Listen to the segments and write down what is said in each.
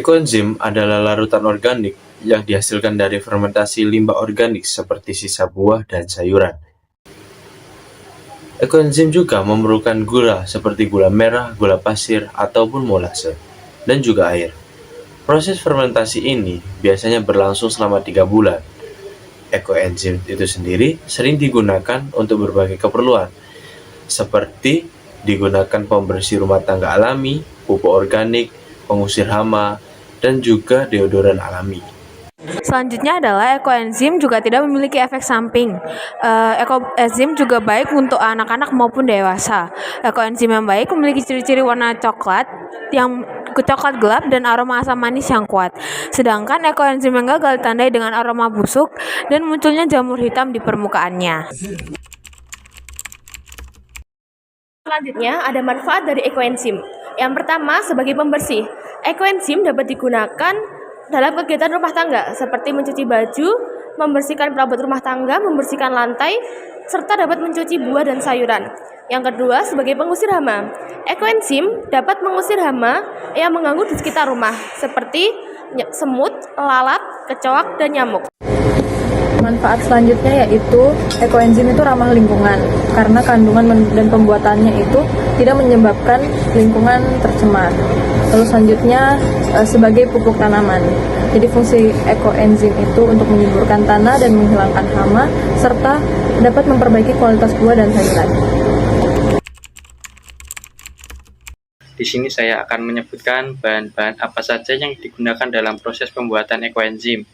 Ekoenzim adalah larutan organik yang dihasilkan dari fermentasi limbah organik seperti sisa buah dan sayuran. Ekoenzim juga memerlukan gula seperti gula merah, gula pasir, ataupun molase, dan juga air. Proses fermentasi ini biasanya berlangsung selama 3 bulan. Ekoenzim itu sendiri sering digunakan untuk berbagai keperluan, seperti digunakan pembersih rumah tangga alami, pupuk organik, pengusir hama, dan juga deodoran alami. Selanjutnya adalah ekoenzim juga tidak memiliki efek samping. Ekoenzim juga baik untuk anak-anak maupun dewasa. Ekoenzim yang baik memiliki ciri-ciri warna coklat gelap dan aroma asam manis yang kuat. Sedangkan ekoenzim yang gagal ditandai dengan aroma busuk dan munculnya jamur hitam di permukaannya. Selanjutnya ada manfaat dari ekoenzim. Yang pertama, sebagai pembersih. Ekoenzim dapat digunakan dalam kegiatan rumah tangga seperti mencuci baju, membersihkan perabot rumah tangga, membersihkan lantai, serta dapat mencuci buah dan sayuran. Yang kedua, sebagai pengusir hama. Ekoenzim dapat mengusir hama yang mengganggu di sekitar rumah seperti semut, lalat, kecoak, dan nyamuk. Manfaat selanjutnya yaitu ekoenzim itu ramah lingkungan karena kandungan dan pembuatannya itu tidak menyebabkan lingkungan tercemar. Lalu selanjutnya sebagai pupuk tanaman. Jadi fungsi ekoenzim itu untuk menyuburkan tanah dan menghilangkan hama serta dapat memperbaiki kualitas buah dan sayuran. Di sini saya akan menyebutkan bahan-bahan apa saja yang digunakan dalam proses pembuatan ekoenzim.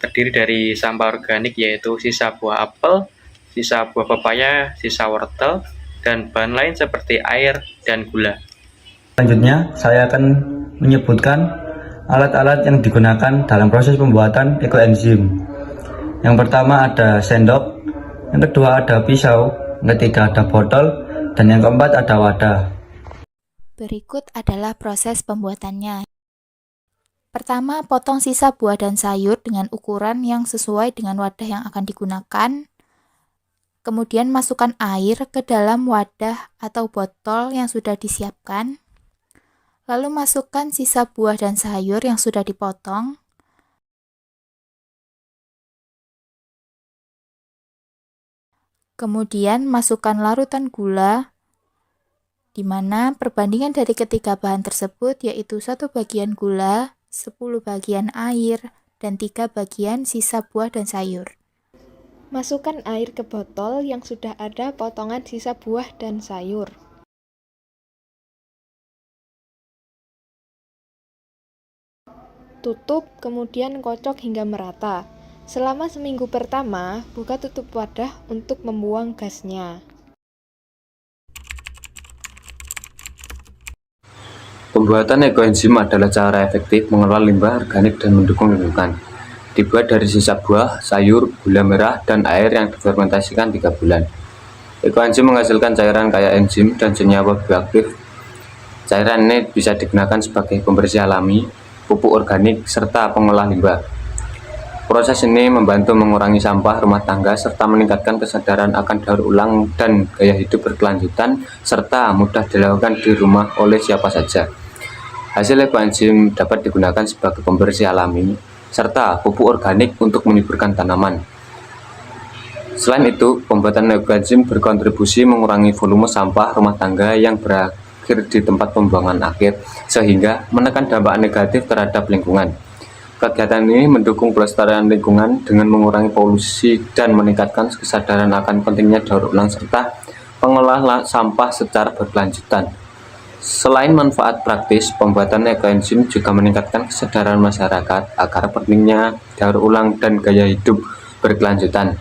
Terdiri dari sampah organik yaitu sisa buah apel, sisa buah pepaya, sisa wortel, dan bahan lain seperti air dan gula. Selanjutnya, saya akan menyebutkan alat-alat yang digunakan dalam proses pembuatan ekoenzim. Yang pertama ada sendok, yang kedua ada pisau, yang ketiga ada botol, dan yang keempat ada wadah. Berikut adalah proses pembuatannya. Pertama, potong sisa buah dan sayur dengan ukuran yang sesuai dengan wadah yang akan digunakan. Kemudian masukkan air ke dalam wadah atau botol yang sudah disiapkan. Lalu masukkan sisa buah dan sayur yang sudah dipotong. Kemudian masukkan larutan gula, di mana perbandingan dari ketiga bahan tersebut yaitu 1 bagian gula, 10 bagian air, dan 3 bagian sisa buah dan sayur. Masukkan air ke botol yang sudah ada potongan sisa buah dan sayur. Tutup, kemudian kocok hingga merata. Selama seminggu pertama, buka tutup wadah untuk membuang gasnya. Pembuatan ekoenzim adalah cara efektif mengelola limbah organik dan mendukung lingkungan. Dibuat dari sisa buah, sayur, gula merah, dan air yang difermentasikan 3 bulan. Ekoenzim menghasilkan cairan kaya enzim dan senyawa bioaktif. Cairan ini bisa digunakan sebagai pembersih alami, pupuk organik, serta pengolah limbah. Proses ini membantu mengurangi sampah rumah tangga serta meningkatkan kesadaran akan daur ulang dan gaya hidup berkelanjutan, serta mudah dilakukan di rumah oleh siapa saja. Hasil ekoenzim dapat digunakan sebagai pembersih alami, serta pupuk organik untuk menyuburkan tanaman. Selain itu, pembuatan ekoenzim berkontribusi mengurangi volume sampah rumah tangga yang berakhir di tempat pembuangan akhir, sehingga menekan dampak negatif terhadap lingkungan. Kegiatan ini mendukung pelestarian lingkungan dengan mengurangi polusi dan meningkatkan kesadaran akan pentingnya daur ulang serta pengelolaan sampah secara berkelanjutan. Selain manfaat praktis, pembuatan ekoenzim juga meningkatkan kesadaran masyarakat agar pentingnya daur ulang dan gaya hidup berkelanjutan.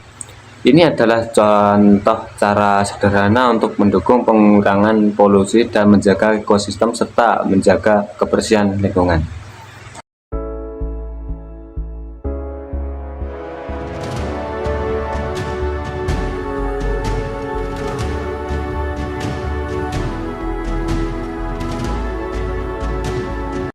Ini adalah contoh cara sederhana untuk mendukung pengurangan polusi dan menjaga ekosistem serta menjaga kebersihan lingkungan.